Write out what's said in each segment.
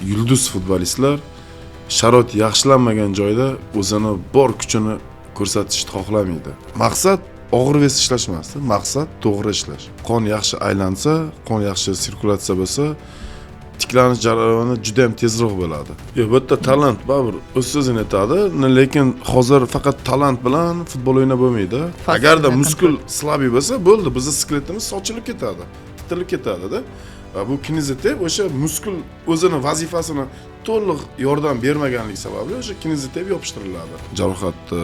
yulduz futbolistlar sharoit yaxshilanmagan joyda o'zini bor kuchini ko'rsatishni xohlamaydi. Maqsad og'ir vес ishlash emas, maqsad to'g'ri ishlash. Qon yaxshi aylansa, qon yaxshi sirkulyatsiya bo'lsa, tiklanish jarayoni juda ham tezroq bo'ladi. Bu yerda talant baribir o'z so'zini aytadi, lekin hozir faqat talant bilan futbol o'ynab bo'lmaydi. Agarda muskul slabiy bo'lsa, bo'ldi, bizning skeletimiz sochilib ketadi, titilib ketadi-da. Va bu kinezitep o'sha muskul o'zini vazifasini to'liq yordam bermaganligi sababli o'sha kinezitep yopishtiriladi. Jarohatni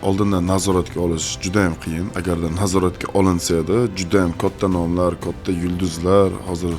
oldindan nazoratga olish juda ham qiyin. Agarda nazoratga olinsa edi, juda ham katta nomlar, katta yulduzlar hozir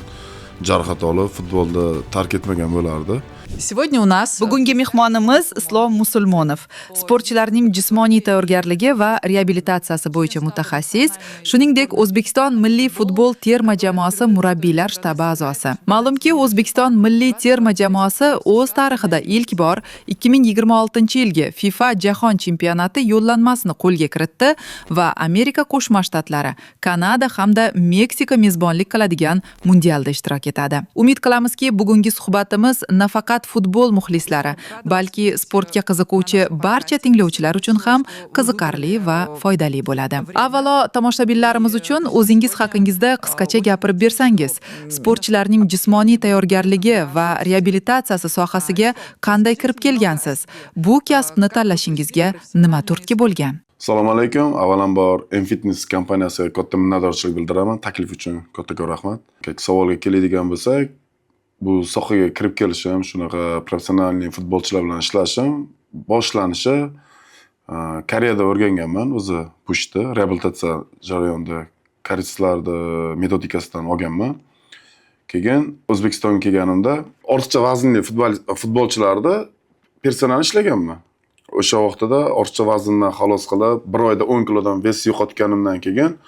jarohat olib futbolda tark etmagan bo'lardi. Сегодня у нас bugungi mehmonimiz Islom Musulmonov, sportchilarning jismoniy tayyorgarligi va reabilitatsiyasi bo'yicha mutaxassis, shuningdek O'zbekiston milliy futbol terma jamoasi murabbiylar shtabi a'zosi. Ma'lumki, O'zbekiston milliy terma jamoasi o'z tarixida ilk bor 2026-yilgi FIFA Jahon chempionati yo'llanmasini qo'lga kiritdi va Amerika Qo'shma Shtatlari, Kanada hamda Meksika mezbonlik qiladigan mundialda ishtirok etadi. Umid qilamizki, bugungi suhbatimiz nafaqat futbol muxlislari, balki sportga qiziquvchi barcha tinglovchilar uchun ham qiziqarli va foydali bo'ladi. Avvalo, tomoshabinlarimiz uchun o'zingiz haqingizda qisqacha gapirib bersangiz, sportchilarning jismoniy tayyorgarligi va reabilitatsiyasi sohasiga qanday kirib kelgansiz? Bu kasbni tanlashingizga nima turtki bo'lgan? Assalomu alaykum. Avvalambor M-Fitness kompaniyasiga katta minnatdorchilik bildiraman. Taklif uchun kattakon rahmat. Savolga keladigan bo'lsak, bu sohaga kirib kelishim, shunaqa professional futbolchilar bilan ishlashim boshlanishi Koreyada o'rganganman, o'zi bu ishni reabilitatsiya jarayonida koreyslarni metodikasidan olganman. Keyin O'zbekistonga kelganimda ortiqcha vaznli futbolchilarni personal ishlaganman. O'sha vaqtida ortiqcha vazndan xalos qilib, bir oyda 10 kilodan ves yo'qotganimdan keyin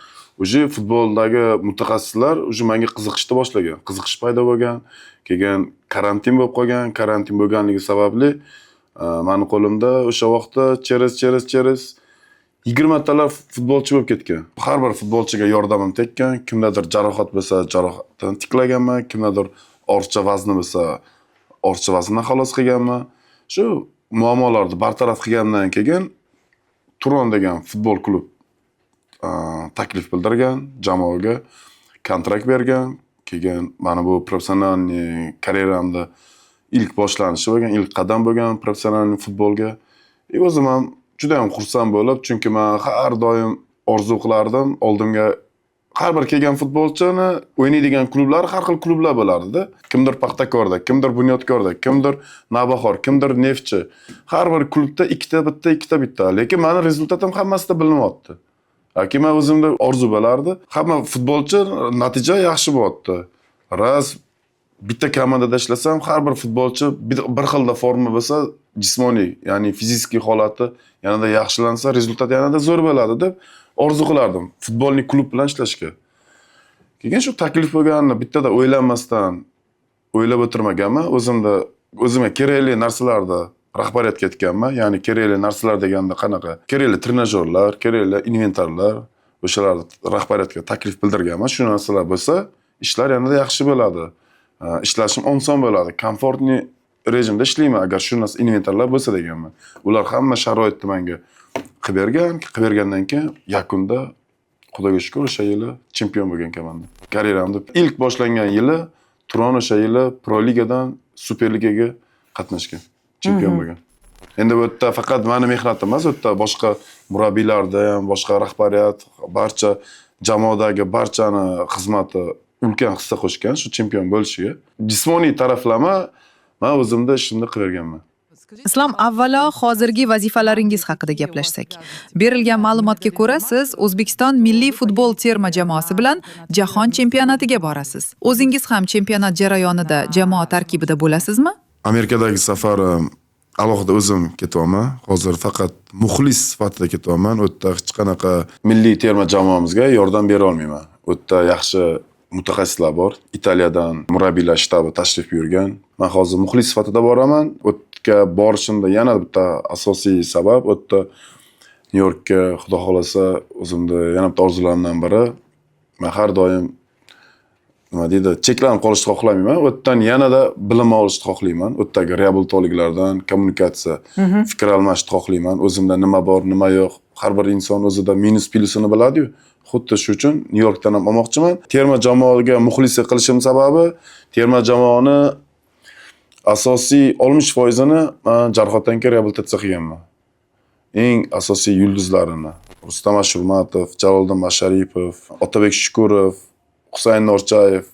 o'sha futboldagi mutaxassislar o'sha menga qiziqishni boshlagan. Qiziqish paydo bo'lgan. Keyin karantin bo'lib qolgan. Karantin bo'lganligi sababli meni qo'limda o'sha vaqtda cheres 20 talar futbolchi bo'lib ketgan. Har bir futbolchiga yordamim tekkan. Kimdadir jarohat bo'lsa, jarohatdan tiklaganman. Kimdadir ortiqcha vazni bo'lsa, ortiqcha vazndan xalos qilganman. Shu muammolarni bartaraf qilgandan keyin Turon degan futbol klub taklif bildirgan, jamoaga kontrakt bergan. Keyin mana bu professional karyeramda ilk boshlanishi bo'lgan, ilk qadam bo'lgan professional futbolga. O'zim ham juda ham xursand bo'lib, chunki men har doim orzu qilardim, oldimga har bir kelgan futbolchini o'ynaydigan klublar har xil klublar bo'lardi-da. Kimdir Paxtakorda, kimdir Bunyodkorda, kimdir Navbahor, kimdir Neftchi. Har bir klubda ikkita bitta. Lekin meni rezultatim hammasida bilinyapti. Yoki men o'zimda orzu bo'lardi. Hamma futbolchi natija yaxshi bo'lyapti. Raz bitta komandada ishlasam, har bir futbolchi bir xilda forma bo'lsa, jismoniy, ya'ni fiziki holati yanada yaxshilansa, rezultat yanada zo'r bo'ladi deb orzu qilardim futbolni klub bilan ishlashga. Keyin shu taklif bo'lganini bittada o'ylanmasdan o'ylab o'tirmaganman. O'zimga kerakli narsalarda rahbariyatga aytganman. Ya'ni kerakli narsalar deganda qanaqa? Kerakli trenajyorlar, kerakli inventarlar, o'shalarni rahbariyatga taklif bildirganman. Shu narsalar bo'lsa, ishlar yanada yaxshi bo'ladi. Ishlashim oson bo'ladi. Komfortli rejimda ishlayman agar shu narsa inventarlar bo'lsa deganman. Ular hamma sharoitni menga qilib bergandan keyin yakunda Xudoga shukr o'sha yili chempion bo'lgan komanda. Karyeramda ilk boshlangan yili Turon o'sha yili Pro Ligadan Super Ligaga qatnashgan, chempion bo'lgan. Endi bu yerda faqat meni mehnatim emas, bu yerda boshqa murabbiylarda ham, boshqa rahbariyat, barcha jamoadagi barchani xizmati ulkan hissa qo'shgan shu chempion bo'lishiga. Jismoniy taraflama men o'zimda ishimni qilib berganman. Islom, avvalo hozirgi vazifalaringiz haqida gaplashsak. Berilgan ma'lumotga ko'ra, siz O'zbekiston milliy futbol terma jamoasi bilan jahon chempionatiga borasiz. O'zingiz ham chempionat jarayonida jamoa tarkibida bo'lasizmi? Amerikadagi safarim alohida o'zim ketyapman. Hozir faqat muxlis sifatida ketyapman. U yerda hech qanaqa milliy terma jamoamizga yordam bera olmayman. U yerda yaxshi mutaxassislar bor. Italiyadan murabbiylar shtabi tashrif buyurgan. Men hozir muxlis sifatida boraman. O'tga borishimda yana bitta asosiy sabab o'tda Nyu-Yorkka xudo xolasa o'zimda yana bitta orzularimdan biri. Men har doim nima deydi, cheklanib qolishni xohlamayman. U yerdan yanada bilim olishni xohlayman. U yerdagi reabilitologlardan kommunikatsiya, fikr almashishni xohlayman. O'zimda nima bor, nima yo'q. Har bir inson o'zida minus plusini biladi-yu. Xuddi shu uchun Nyu-Yorkdan ham olmoqchiman. Terma jamoaga muxlislik qilishim sababi terma jamoani asosiy 60%ni men jarohatdan keyin reabilitatsiya qilganman. Eng asosiy yulduzlarini Rustam Ashurmatov, Jaloliddin Masharipov, Otabek Shukurov, Husayn Norchayev,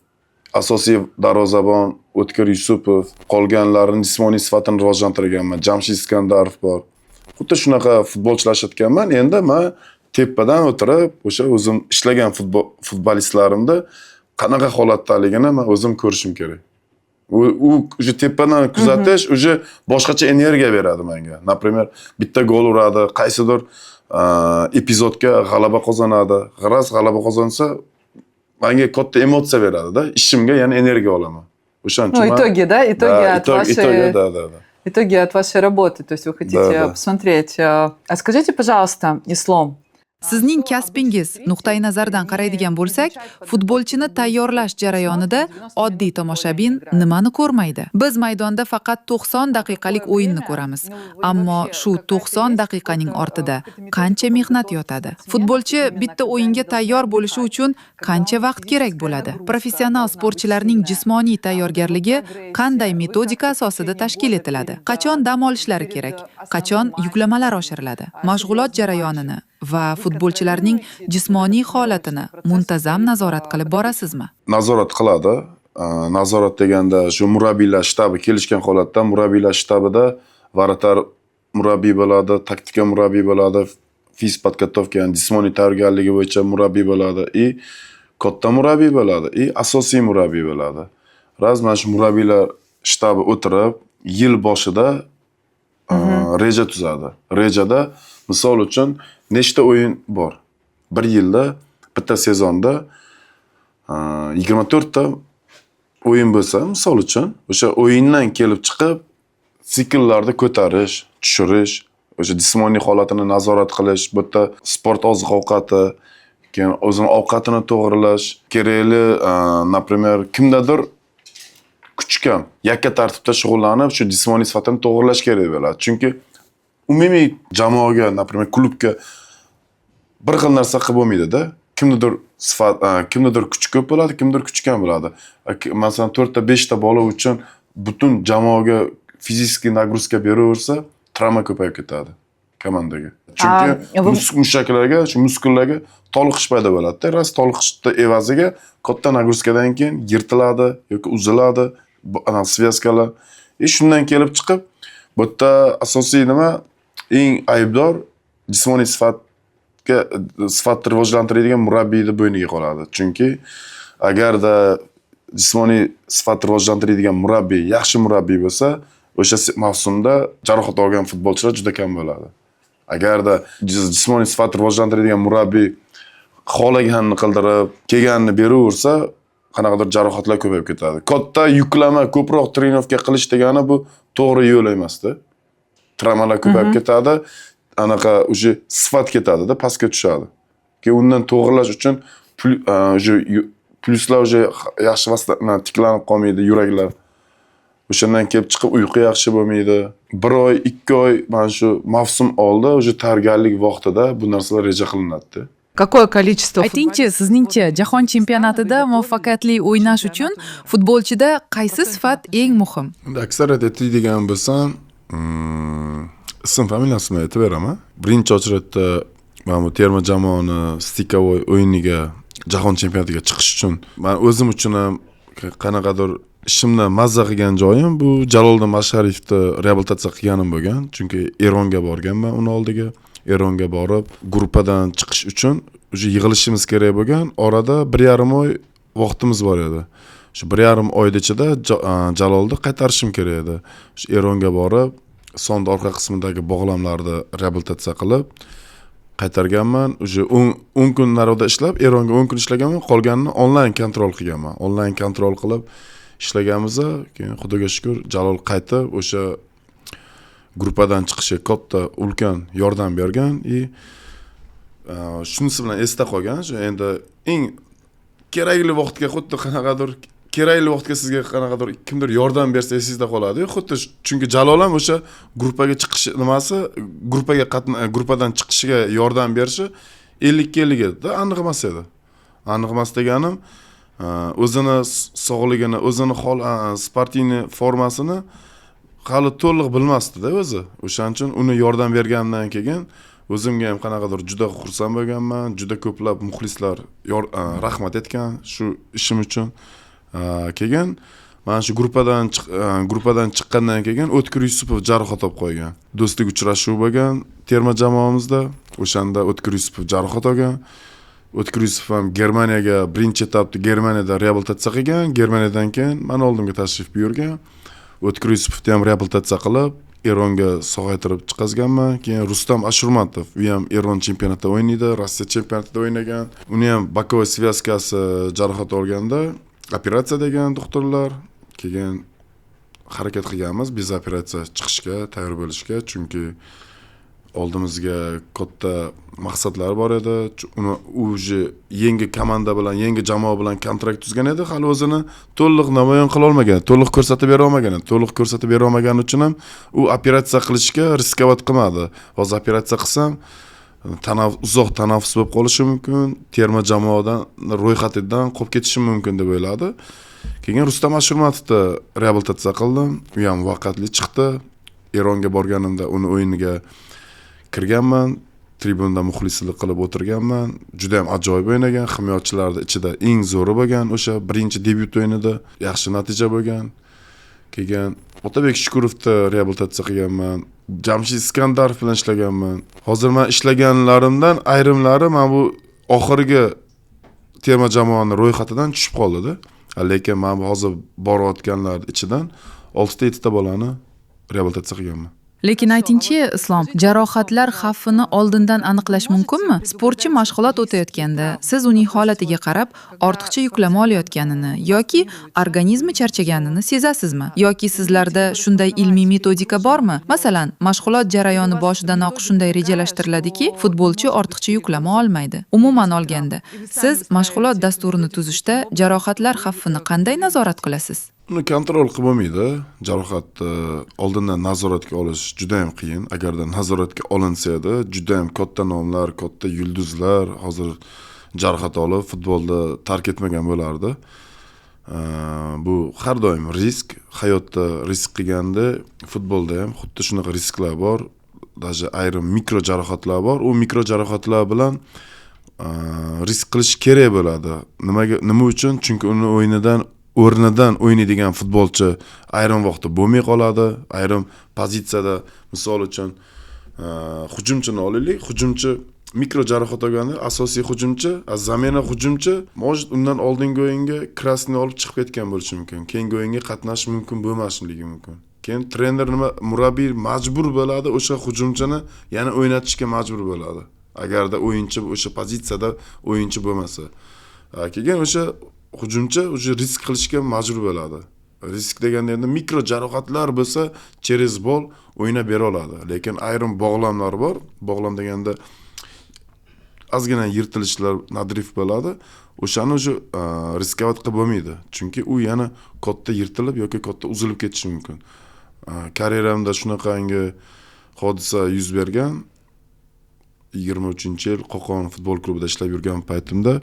asosiy darvozabon O'tkir Yusupov, qolganlarini jismoniy sifatini rivojlantirganman. Jamshid Iskandarov bor. Xuddi shunaqa futbolchilar ishlatganman. Endi men tepadan o'tirib, o'sha o'zim ishlagan futbolistlarimni qanaqa holatdaligini men o'zim ko'rishim kerak. U o'sha tepadan kuzatish o'sha boshqacha energiya beradi menga. Например, bitta gol uradi, qaysidir epizodga g'alaba qozonadi. G'alaba qozonsa menga katta emotsiya beradi-da. Ishimga yana energiya olaman. O'shaning uchun итоги, да? Итоги от вашей... да. Итоги от вашей работы, то есть вы хотите посмотреть. А скажите, пожалуйста, Ислом. Sizning kasbingiz nuqtai nazaridan qaraydigan bo'lsak, futbolchini tayyorlash jarayonida oddiy tomoshabin nimani ko'rmaydi? Biz maydonda faqat 90 daqiqalik o'yinni ko'ramiz. Ammo shu 90 daqiqaning ortida qancha mehnat yotadi? Futbolchi bitta o'yinga tayyor bo'lishi uchun qancha vaqt kerak bo'ladi? Professional sportchilarning jismoniy tayyorgarligi qanday metodika asosida tashkil etiladi? Qachon dam olishlari kerak? Qachon yuklamalar oshiriladi? Mashg'ulot jarayonini va futbolchilarning jismoniy holatini muntazam nazorat qilib borasizmi? Nazorat qiladi. Nazorat deganda shu murabbiylar shtabi kelishgan holatda murabbiylar shtabida varatar murabbiy bo'ladi, taktika murabbiy bo'ladi, fizik podgotовка, ya'ni jismoniy tayyorgarligi bo'yicha murabbiy bo'ladi, katta murabbiy bo'ladi, asosiy murabbiy bo'ladi. Mana shu murabbiylar shtabi o'tirib, yil boshida reja tuzadi. Rejada misol uchun nechta o'yin bor? Bir yilda, bitta sezonda 24 ta o'yin bo'lsa, misol uchun, o'sha o'yindan kelib chiqib, sikllarni ko'tarish, tushirish, o'sha jismoniy holatini nazorat qilish, bu yerda sport oziq-ovqati, keyin o'zini ovqatini to'g'rilash, kerakli, например, kimdadir kuchkam, yakka tartibda shug'ullanib, shu jismoniy sifatini to'g'rilash kerak bo'ladi. Chunki umumiy jamoaga, например, klubga bir xil narsa qilib bo'lmaydi-da. Kimnidir kuchi ko'p bo'ladi, kimnidir kuchi kam bo'ladi. Masalan, 4 ta 5 ta bola uchun butun jamoaga fizik nagruska beraversa, travma ko'payib ketadi komandaga. Chunki mushaklarga, shu muskullarga toliqish paydo bo'ladi-da. Ras toliqishni evaziga katta nagruskadan keyin yirtiladi yoki uziladi, svязкаlar. Shundan kelib chiqib, bu yerda asosiy nima? Eng aybdor jismoniy sifatni rivojlantiradigan murabbiyning bo'yniga qoladi. Chunki agarda jismoniy sifatni rivojlantiradigan murabbiy yaxshi murabbiy bo'lsa, o'sha mavsumda jarohat olgan futbolchilar juda kam bo'ladi. Agarda jismoniy sifatni rivojlantiradigan murabbiy xohlaganini qildirib, kelganini beraversa, qanaqadir jarohatlar ko'payib ketadi. Katta yuklama, ko'proq trenovka qilish degani bu to'g'ri yo'l emasda. Travmalar ko'payib ketadi. Anaqa o'sha sifat ketadi-da, pastga tushadi. Keyin undan to'g'rilash uchun plyuslar o'sha yaxshi vaqtda tiklanib qolmaydi, yuraklar. O'shandan kelib chiqib uyqu yaxshi bo'lmaydi. 1 oy, 2 oy mana shu mavsum oldi, o'sha tayyorgarlik vaqtida bu narsalar reja qilinadi. Какое количество... Aytingchi, sizningcha jahon chempionatida muvaffaqiyatli o'ynash uchun futbolchida qaysi sifat eng muhim? Aksariyat aytadigan bo'lsam, ism familiyasini aytib beraman. Birinchi ochratda mana bu terma jamoani stikovoy o'yiniga, jahon chempionatiga chiqish uchun men o'zim uchun ham qanaqadir ishimdan mazza qilgan joyim bu Jaloliddin Masharipni reabilitatsiya qilganim bo'lgan. Chunki Eronga borganman uni oldiga. Eronga borib, gruppadan chiqish uchun o'sha yig'ilishimiz kerak bo'lgan. Orada 1,5 oy vaqtimiz bor edi. Shu 1,5 oy ichida Jalolni qaytarishim kerak edi. Shu Eronga borib, sonda orqa qismidagi bog'lamlarni reabilitatsiya qilib qaytarganman. O'sha 10 kun narida ishlab, Eronga 10 kun ishlaganman, qolganini onlayn kontrol qilganman. Onlayn kontrol qilib ishlaganimizda, keyin Xudoga shukr, Jalol qaytib o'sha gruppadan chiqishga katta ulkan yordam bergan. Shunisi bilan esda qolgan, shu endi eng kerakli vaqtga xuddi qanaqadir kerakli vaqtga sizga qanaqadir kimdir yordam bersa esingizda qoladi. Xuddi chunki Jalol ham o'sha gruppaga chiqish nimasi, gruppadan chiqishiga yordam berishi 50-50 edi, aniq emas edi. Aniq emas deganim, o'zini sog'ligini, o'zini sportini formasini hali to'liq bilmasdi-da o'zi. O'shaning uchun uni yordam bergandan keyin o'zimga ham qanaqadir juda xursand bo'lganman. Juda ko'plab muxlislar rahmat etgan shu ishim uchun. Keyin mana shu gruppadan chiqqandan keyin O'tkir Yusupov jarohat olib qo'ygan. Do'stlik uchrashuvi bo'lgan terma jamoamizda. O'shanda O'tkir Yusupov jarohat olgan. O'tkir Yusupov ham Germaniyaga birinchi etapda Germaniyada reabilitatsiya qilgan. Germaniyadan keyin mana oldimga tashrif buyurgan. O'tkir Yusupovni ham reabilitatsiya qilib, Eronga sog'aytirib chiqazganman. Keyin Rustam Ashurmatov, u ham Eron chempionatida o'ynaydi, Rossiya chempionatida o'ynagan. Uni ham bokovoy svязкасы jarohat olganda operatsiya degan doktorlar. Keyin harakat qilganmiz biz operatsiya chiqishga, tayyor bo'lishga, chunki oldimizga katta maqsadlar bor edi. Uni o'zi yangi komanda bilan, yangi jamoa bilan kontrakt tuzgan edi, hali o'zini to'liq namoyon qila olmagan, to'liq ko'rsatib bera olmagan. To'liq ko'rsatib bera olmagani uchun ham u operatsiya qilishga riskovat qilmadi. Hozir operatsiya qilsam, uzoq tanaffus bo'lib qolishi mumkin, terma jamoadan ro'yxatidan qolib ketishi mumkin deb o'yladi. Keyin Rustam Ashurmatovni reabilitatsiya qildim. U ham muvaffaqiyatli chiqdi. Eronga borganimda uni o'yiniga kirganman, tribunda muxlislik qilib o'tirganman. Juda ham ajoyib o'ynagan, himoyachilarning ichida eng zo'ri bo'lgan, o'sha birinchi debyut o'yinida yaxshi natija bo'lgan. Keyin Otabek Shukurovni reabilitatsiya qilganman. Jamshid Iskandarov bilan ishlaganman. Hozir men ishlaganlarimdan ayrimlari men bu oxirgi terma jamoaning ro'yxatidan tushib qoldi-da. Lekin men hozir borayotganlar ichidan 6-7 ta bolani reabilitatsiya qilganman. Lekin aytingchi, Islom, jarohatlar xavfini oldindan aniqlash mumkinmi? Sportchi mashg'ulot o'tayotganda siz uning holatiga qarab ortiqcha yuklama olayotganini yoki organizmi charchaganini sezasizmi? Yoki sizlarda shunday ilmiy metodika bormi? Masalan, mashg'ulot jarayoni boshidanoq shunday rejalashtiriladiki, futbolchi ortiqcha yuklama olmaydi. Umuman olganda, siz mashg'ulot dasturini tuzishda jarohatlar xavfini qanday nazorat qilasiz? Uni kontrol qilib bo'lmaydi. Jarohatni oldindan nazoratga olish juda ham qiyin. Agarda nazoratga olinsa edi, juda ham katta nomlar, katta yulduzlar hozir jarohat olib futbolda tark etmagan bo'lardi. Bu har doim risk, hayotda risk qilganda futbolda ham xuddi shunaqa risklar bor. Даже ayrim mikro jarohatlar bor. U mikro jarohatlar bilan risk qilish kerak bo'ladi. Nima uchun? Chunki uni o'rnidan o'ynaydigan futbolchi ayrim vaqtda bo'lmay qoladi, ayrim pozitsiyada, misol uchun hujumchini olaylik, hujumchi mikro jarohat olganda asosiy hujumchi, zamena hujumchi может undan oldingi o'yinga krasni olib chiqib ketgan bo'lishi mumkin. Keyingi o'yinga qatnashish mumkin bo'lmasligi mumkin. Keyin trener murabbiy majbur bo'ladi o'sha hujumchini yana o'ynatishga majbur bo'ladi. Agarda o'yinchi o'sha pozitsiyada o'yinchi bo'lmasa. Keyin o'sha hujumchi o'sha risk qilishga majbur bo'ladi. Risk deganda endi mikro jarohatlar bo'lsa, через bol o'ynab bera oladi. Lekin ayrim bog'lamlar bor. Bog'lam deganda ozgina yirtilishlar nadrif bo'ladi. O'shani o'sha riskovat qilib bo'lmaydi. Chunki u yana katta yirtilib yoki katta uzilib ketishi mumkin. Karyeramda shunaqangi hodisa yuz bergan. 23-yil Qo'qon futbol klubida ishlab yurgan paytimda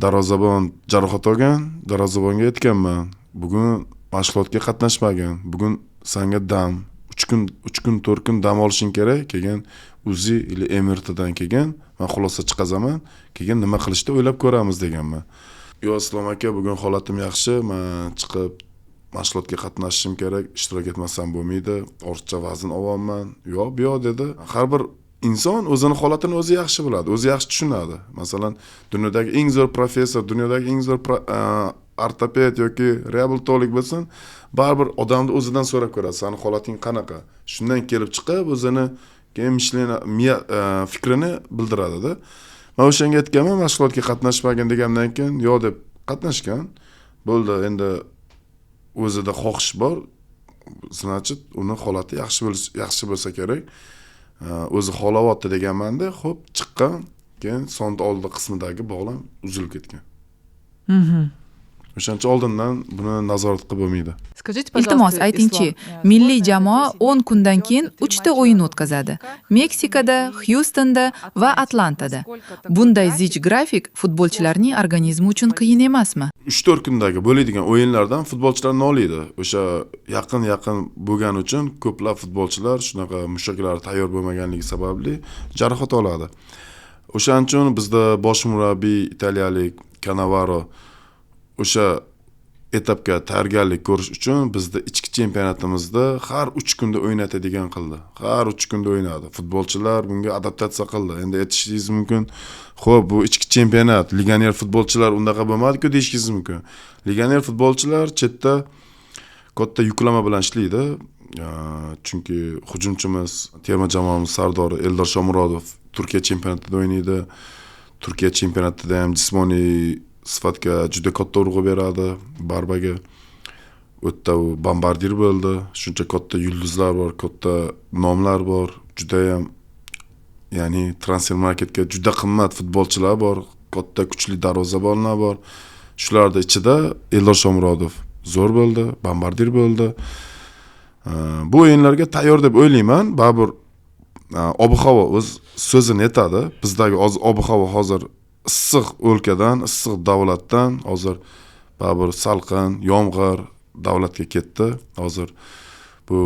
darvozabon jarohat olgan, darvozabonga aytganman, bugun mashg'ulotga qatnashmagan, bugun senga dam, 3 kun 4 kun dam olishing kerak, keyin UZI или MRTdan keyin men xulosa chiqazaman, keyin nima qilishni o'ylab ko'ramiz deganman. Yo Islom aka, bugun holatim yaxshi, men chiqib mashg'ulotga qatnashishim kerak, ishtirok etmasam bo'lmaydi, ortiqcha vazn olyapman. Yo dedi. Har bir inson o'zini holatini o'zi yaxshi biladi, o'zi yaxshi tushunadi. Masalan, dunyodagi eng zo'r professor, dunyodagi eng zo'r ortoped yoki reabilitolog bo'lsin, baribir odamni o'zidan so'rab ko'radi, seni holating qanaqa. Shundan kelib chiqib, o'zini keyin fikrini bildiradi-da. Men o'shanga aytganman, mashg'ulotga qatnashmagan degandan keyin, yo deb qatnashgan. Bo'ldi, endi o'zida xohish bor. Значит, uni holati yaxshi bo'lsa kerak. O'zi xolavotdi deganmanda, xo'p, chiqqan, keyin sonda oldi qismidagi bog'lam uzilib ketgan. O'shancha oldindan buni nazorat qilib bo'lmaydi. Скажите, Iltimos пожалуйста, aytingchi, Ислам, milliy сборная jamoa России 10 kundan keyin 3 ta матча o'yin в o'tkazadi. Мексике, Meksikada, Hyustonda va Atlantada. Bunday zich grafik futbolchilarning organizmi uchun qiyin emasmi? 3-4 kundagi bo'ladigan o'yinlardan futbolchilar noliydi. O'sha yaqin bo'lgani uchun ko'plab futbolchilar shunaqa mushaklar tayyor bo'lmaganligi sababli jarohat oladi. O'shaning uchun bizda bosh murabbiy italiyalik Cannavaro o'sha etapga tayyorgarlik ko'rish uchun bizda ichki chempionatimizda har 3 kunda o'ynatadigan qildi. Har 3 kunda o'ynadi. Futbolchilar bunga adaptatsiya qildi. Endi aytishingiz mumkin, xo'p, bu ichki chempionat, legioner futbolchilar undaqa bo'lmadi-ku deyishingiz mumkin. Legioner futbolchilar chetda katta yuklama bilan ishlaydi. Chunki hujumchimiz, terma jamoamiz sardori Eldor Shomurodov Turkiya chempionatida o'ynaydi. Turkiya chempionatida ham jismoniy sifatga juda katta urg'u beradi. Barbaga o'tda u bombardir bo'ldi. Shuncha katta yulduzlar bor, katta nomlar bor. Juda ham ya'ni transfer marketga juda qimmat futbolchilar bor, katta kuchli darvozabonlar bor. Shularning ichida Eldor Shomurodov zo'r bo'ldi, bombardir bo'ldi. Bu o'yinlarga tayyor deb o'ylayman. Baribir ob-havo o'z so'zini aytadi. Bizdagi ob-havo hozir issiq o'lkadan, issiq davlatdan hozir baribir salqin, yomg'ir davlatga ketdi. Hozir bu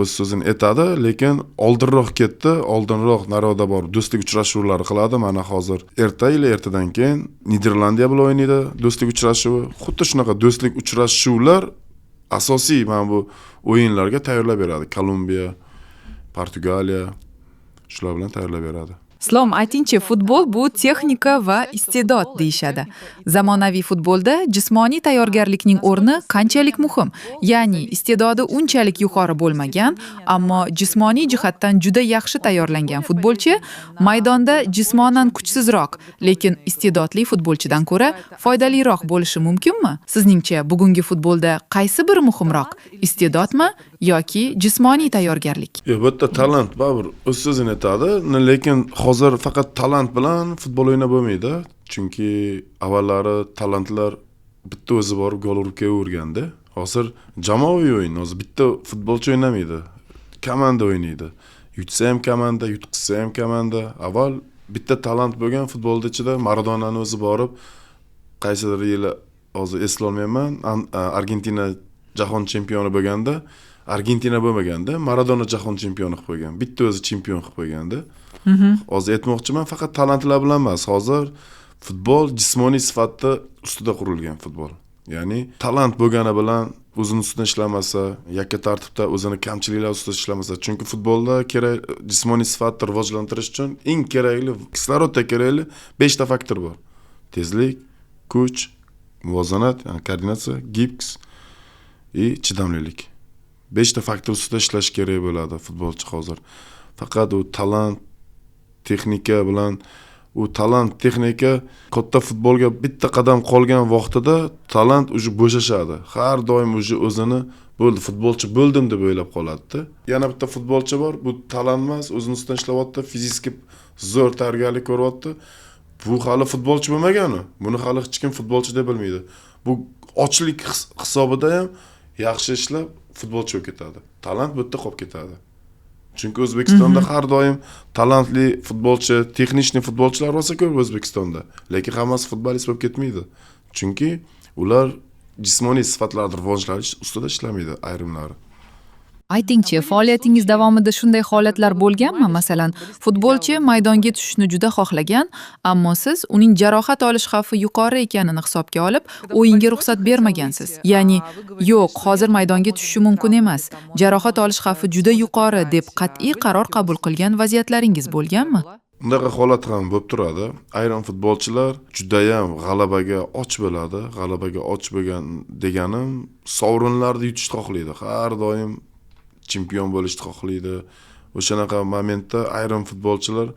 o'z so'zini aytadi, lekin oldinroq ketdi, oldinroq naroda bor do'stlik uchrashuvlari qiladi. Mana hozir ertadan keyin Niderlandiya bilan o'ynaydi do'stlik uchrashuvi. Xuddi shunaqa do'stlik uchrashuvlar asosiy mana bu o'yinlarga tayyorlab beradi. Kolumbiya, Portugaliya shular bilan tayyorlab beradi. Islom, aytingchi, futbol bu texnika va iste'dod deyishadi. Zamonaviy futbolda jismoniy tayyorgarlikning o'rni qanchalik muhim? Ya'ni iste'dodi unchalik yuqori bo'lmagan, ammo jismoniy jihatdan juda yaxshi tayyorlangan futbolchi maydonda jismonan kuchsizroq, lekin iste'dodli futbolchidan ko'ra foydaliroq bo'lishi mumkinmi? Sizningcha bugungi futbolda qaysi biri muhimroq? Iste'dodmi yoki jismoniy tayyorgarlik? Bu yerda talant baribir o'z so'zini aytadi, lekin hozir faqat talant bilan futbol o'ynab bo'lmaydi. Chunki avvallari talantlar bitta o'zi borib gol urib kelaverganda, hozir jamoaviy o'yin, hozir bitta futbolchi o'ynamaydi. Komanda o'ynaydi. Yutsa ham komanda, yutqizsa ham komanda. Avval bitta talant bo'lgan futbolda ichida Maradonani o'zi borib qaysidir yili hozir eslolmayman, Argentina jahon chempioni bo'lganda, Argentina bo'lmaganda Maradona jahon chempioni qilib qo'ygan. Bitta o'zi chempion qilib qo'yganda. Hozir aytmoqchiman, faqat talantlar bilan emas, hozir futbol jismoniy sifatda ustida qurilgan futbol. Ya'ni talant bo'lgani bilan o'zini ustida ishlamasa, yakka tartibda o'zini kamchiliklar ustida ishlamasa, chunki futbolda kerak jismoniy sifatni rivojlantirish uchun eng kerakli, kislorodda kerakli 5 ta faktor bor. Tezlik, kuch, muvozanat, ya'ni koordinatsiya, gips va chidamlilik. 5 ta faktor ustida ishlash kerak bo'ladi futbolchi hozir. Faqat u talant, texnika bilan texnika katta futbolga bitta qadam qolgan vaqtida talant uje bo'shashadi. Har doim uje o'zini bo'ldi, futbolchi bo'ldim deb o'ylab qoladi-da. Yana bitta futbolchi bor, bu talant emas, o'zini ustidan ishlayapti, fiziki zo'r tayyorgarlik ko'ryapti. Bu hali futbolchi bo'lmagan-u. Buni hali hech kim futbolchi deb bilmaydi. Bu ochlik hisobida ham yaxshi ishlab futbolchi bo'lib ketadi. Talant bu yerda qolib ketadi. Chunki O'zbekistonda har doim talantli futbolchi, texnik futbolchilar bo'lsa ko'p O'zbekistonda, lekin hammasi futbolist bo'lib ketmaydi. Chunki ular jismoniy sifatlarni rivojlantirish ustida ishlamaydi ayrimlari. Aytingchi, faoliyatingiz davomida shunday holatlar bo'lganmi? Masalan, futbolchi maydonga tushishni juda xohlagan, ammo siz uning jarohat olish xavfi yuqori ekanini hisobga olib, o'yinga ruxsat bermagansiz. Ya'ni, yo'q, hozir maydonga tushishi mumkin emas, jarohat olish xavfi juda yuqori deb qat'iy qaror qabul qilgan vaziyatlaringiz bo'lganmi? Bunday holat ham bo'lib turadi. Ayrim futbolchilar juda ham g'alabaga och bo'ladi. G'alabaga och bo'lgan deganim, sovrinlarni yutishni xohlaydi. Har doim chempion bo'lishni xohlaydi. O'shanaqa momentda ayrim futbolchilar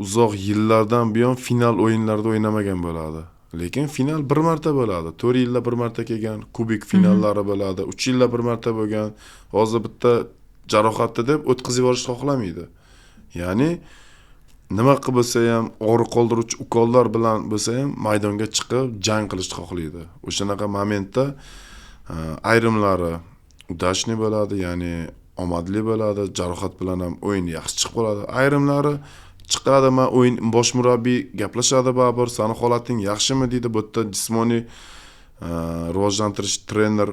uzoq yillardan buyon final o'yinlarida o'ynamagan bo'ladi. Lekin final bir marta bo'ladi. 4 yilda bir marta kelgan, kubik finallari bo'ladi. 3 yilda bir marta bo'lgan. Hozir bitta jarohatda deb o'tkazib yuborishni xohlamaydi. Ya'ni nima qilib bo'lsa ham og'riq qoldiruvchi ukollar bilan bo'lsa ham maydonga chiqib jang qilishni xohlaydi. O'shanaqa momentda ayrimlari udashli bo'ladi, ya'ni omadli bo'ladi, jarohat bilan ham o'yin yaxshi chiqib qoladi. Ayrimlari chiqadi, men o'yin bosh murabbiy gaplashadi, baribir seni holating yaxshimi deydi, bu yerda jismoniy rivojlantirish trener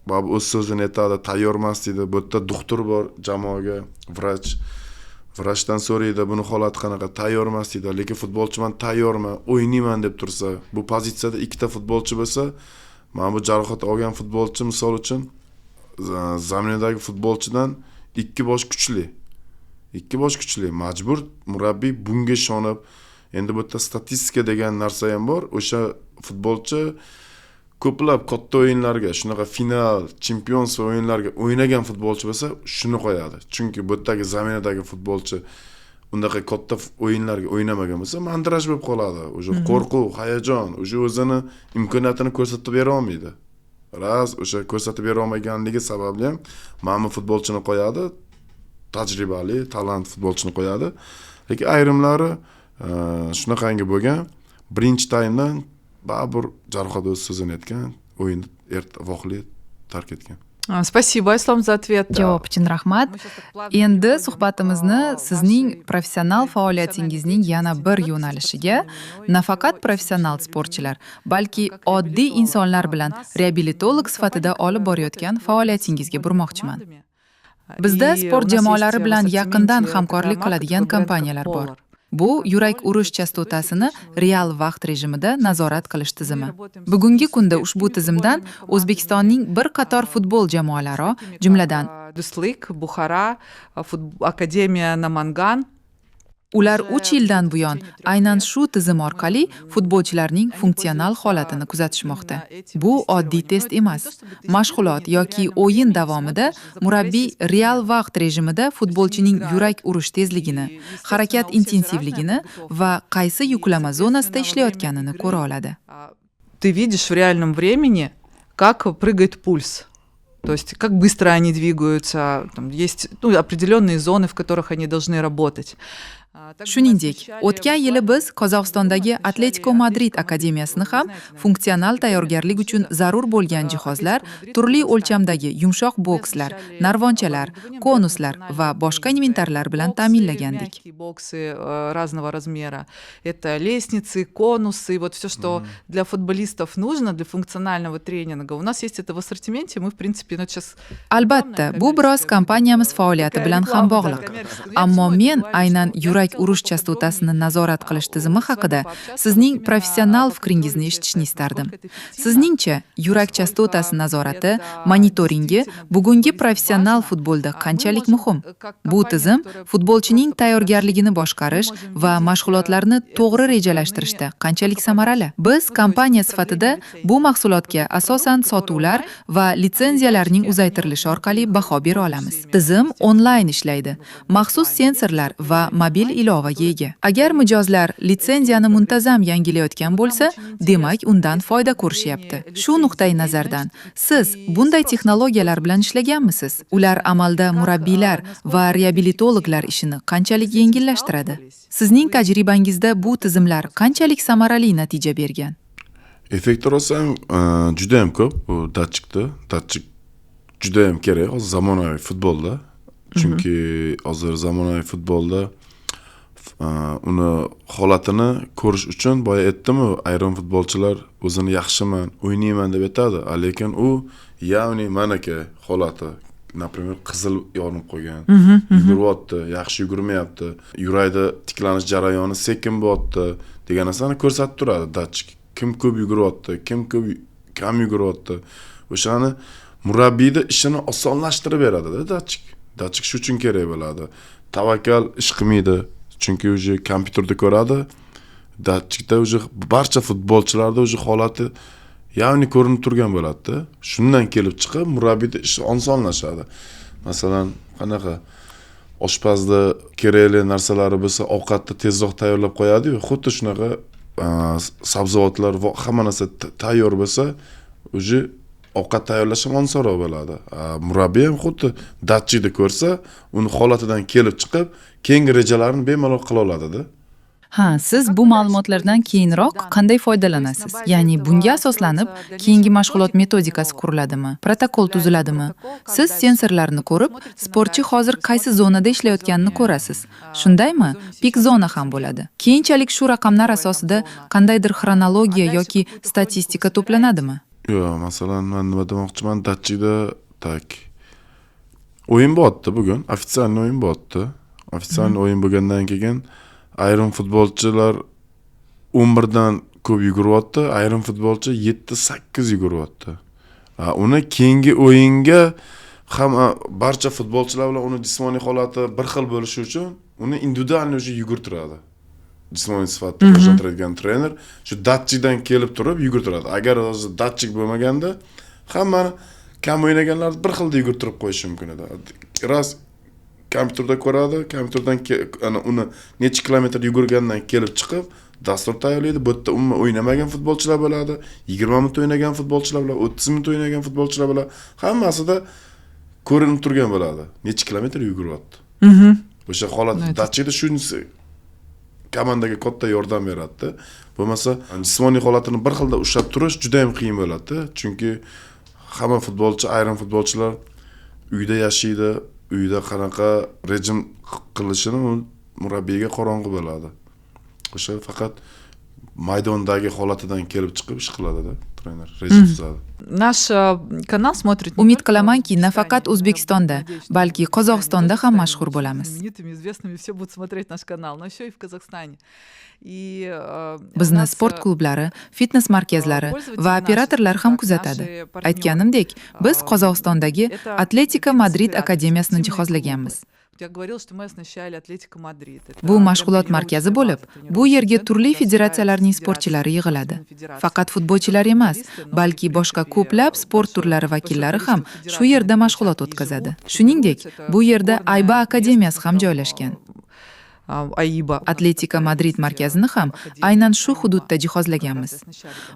baribir o'z so'zini aytadi, tayyormas deydi. Bu yerda doktor bor jamoaga, vrachdan so'raydi, buni holati qanaqa, tayyormas deydi. Lekin futbolchi men tayyorman, o'ynayman deb tursa, bu pozitsiyada ikkita futbolchi bo'lsa, men bu jarohat olgan futbolchi misol uchun zamindagi futbolchidan ikki bosh kuchli. Majbur murabbiy bunga ishonib, endi bu yerda statistika degan narsa ham bor. O'sha futbolchi ko'plab katta o'yinlarga, shunaqa final, chempionство o'yinlarga o'ynagan futbolchi bo'lsa, shuni qo'yadi. Chunki bu yerdagi zaminadagi futbolchi undaqa katta o'yinlarga o'ynamagan bo'lsa, mandraj bo'lib qoladi. O'sha qo'rquv, hayajon, o'sha o'zini imkoniyatini ko'rsatib bera olmaydi. O'sha ko'rsatib bera olmaganligi sababli ham mana futbolchini qo'yadi, tajribali, talant futbolchini qo'yadi. Lekin ayrimlari shunaqangi bo'lgan, birinchi taymdan baribir jarohat o'z so'zini aytgan, o'yinni voqli tark etgan. Спасибо, Islom, за ответ. Javob uchun rahmat. Endi suhbatimizni sizning professional faoliyatingizning yana bir yo'nalishiga, nafaqat professional sportchilar, balki oddiy insonlar bilan reabilitolog sifatida olib borayotgan faoliyatingizga burmoqchiman. Bizda sport jamoalari bilan yaqindan hamkorlik qiladigan kompaniyalar bor. Bu yurak urish chastotasini real vaqt rejimida nazorat qilish tizimi. Bugungi kunda ushbu tizimdan O'zbekistonning bir qator futbol jamoalari, jumladan Duslik, Buxara, Akademiya Namangan. Ular 3 yildan buyon aynan shu tizim orqali futbolchilarning funksional holatini kuzatishmoqda. Bu oddiy test emas. Mashg'ulot yoki o'yin davomida murabbiy real vaqt rejimida futbolchining yurak urish tezligini, harakat intensivligini va qaysi yuklama zonasida ishlayotganini ko'ra oladi. Ты видишь в реальном времени, как прыгает пульс. То есть, как быстро они двигаются, там есть определенные зоны, в которых они должны работать. Shuningdek, o'tgan yili biz Qozog'istondagi Atletico Madrid akademiyasini ham funksional tayyorgarlik uchun zarur bo'lgan jihozlar, turli o'lchamdagi yumshoq bokslar, narvonchalar, konuslar va boshqa inventarlar bilan ta'minlagandik. Боксы разного размера. Это лестницы, конусы, вот все, что для футболистов нужно, для функционального тренинга. У нас есть это в ассортименте, мы, в принципе, сейчас... Albatta, bu biroz kompaniyamiz faoliyati bilan ham bog'liq. Ammo men aynan yurak urish chastotasini nazorat qilish tizimi haqida sizning professional fikringizni eshitishni istardim. Sizningcha, yurak chastotasi nazorati, monitoringi bugungi professional futbolda qanchalik muhim? Bu tizim futbolchining tayyorgarligini boshqarish va mashg'ulotlarni to'g'ri rejalashtirishda qanchalik samarali? Biz kompaniya sifatida bu mahsulotga asosan sotuvlar va litsenziyalarning uzaytirilishi orqali baho bera olamiz. Tizim onlayn ishlaydi. Maxsus sensorlar va mobil ilovaga ega. Agar mijozlar litsenziyani muntazam yangilayotgan bo'lsa, demak undan foyda ko'rishyapti. Shu nuqtai nazardan, siz bunday texnologiyalar bilan ishlaganmisiz? Ular amalda murabbiylar va reabilitologlar ishini qanchalik yengillashtiradi? Sizning tajribangizda bu tizimlar qanchalik samarali natija bergan? Effekt olsam, juda ham ko'p bu datchikda. Datchik juda ham kerak hozir zamonaviy futbolda. Chunki hozir zamonaviy futbolda uni holatini ko'rish uchun boya aytdim-ku, ayrim futbolchilar o'zini yaxshiman, o'ynayman deb aytadi, lekin u ya'ni manaka holati, например, qizil yonib qo'ygan, yuguryapti, yaxshi yugurmayapti, yurakda tiklanish jarayoni sekin bo'lyapti degan narsani ko'rsatib turadi datchik. Kim ko'p yuguryapti, kim kam yuguryapti. O'shani murabbiyning ishini osonlashtirib beradi-da datchik. Datchik shu uchun kerak bo'ladi. Tavakkal ish qilmaydi. Chunki o'zi kompyuterda ko'radi. Datchikda o'zi barcha futbolchilarda o'zi holati ya'ni ko'rinib turgan bo'ladi-da. Shundan kelib chiqib murabbiyning ishi osonlashadi. Masalan, qanaqa oshpazda kerakli narsalari bo'lsa, ovqatni tezroq tayyorlab qo'yadi-yu, xuddi shunaqa sabzavotlar va hamma narsa tayyor bo'lsa, o'zi ovqat tayyorlash ham osonroq bo'ladi. Murabbiy ham xuddi datchikni ko'rsa, uni holatidan kelib chiqib, keyingi rejalarini bemalol qila oladi-da. Ha, siz bu ma'lumotlardan keyinroq qanday foydalanasiz? Ya'ni bunga asoslanib keyingi mashg'ulot metodikasi quriladimi? Protokol tuziladimi? Siz sensorlarni ko'rib, sportchi hozir qaysi zonada ishlayotganini ko'rasiz. Shundaymi? Pik zona ham bo'ladi. Keyinchalik shu raqamlar asosida qandaydir xronologiya yoki statistika to'planadimi? Yo'q, masalan, men nima demoqchiman, datchikda o'yin bo'lyapti bugun, ofitsial o'yin bo'lyapti. Ofitsial o'yin bo'lgandan keyin ayrim futbolchilar 11 dan ko'p yuguryapti, ayrim futbolchi 7-8 yuguryapti. Uni keyingi o'yinga ham barcha futbolchilar bilan uni jismoniy holati bir xil bo'lishi uchun uni individual o'zi yugurtiradi. Jismoniy sifatda ko'rsatadigan trener shu datchikdan kelib turib yugurtiradi. Agar o'zi datchik bo'lmaganda hammani kam o'ynaganlarni bir xilda yugurtirib qo'yish mumkin edi. Ras kompyuterda ko'radi, kompyuterdan uni necha kilometr yugurgandan kelib chiqib, dastur tayyorlaydi. Bu yerda umuman o'ynamagan futbolchilar bo'ladi, 20 minut o'ynagan futbolchilar bilan, 30 minut o'ynagan futbolchilar bilan hammasida ko'rinib turgan bo'ladi. Necha kilometr yuguryapti. O'sha holat datchikda shunisi komandaga katta yordam beradi. Bo'lmasa, jismoniy holatini bir xilda ushlab turish juda ham qiyin bo'ladi, chunki hamma futbolchi, ayrim futbolchilar uyda yashaydi, uyda qanaqa rejim qilishini murabbiyga qorong'u bo'ladi. O'sha faqat maydondagi holatidan kelib chiqib ish qiladi-da, trener rejim tuzadi. Nаш канал смотрит. Umid qilamanki, nafaqat O'zbekistonda, balki Qozog'istonda ham mashhur bo'lamiz. Известными все будут смотреть наш канал, но еще и в Казахстане. Bizni sport klublari, fitness markazlari va operatorlar ham kuzatadi. Aytganimdek, biz Qozog'istondagi Atletika Madrid akademiyasini jihozlaganmiz. Bu mashg'ulot markazi bo'lib, bu yerga turli federatsiyalarning sportchilari yig'iladi. Faqat futbolchilar emas, balki boshqa ko'plab sport turlari vakillari ham shu yerda mashg'ulot o'tkazadi. Shuningdek, bu yerda Ayba akademiyasi ham joylashgan. Atletika Madrid markazini ham aynan shu hududda jihozlaganmiz.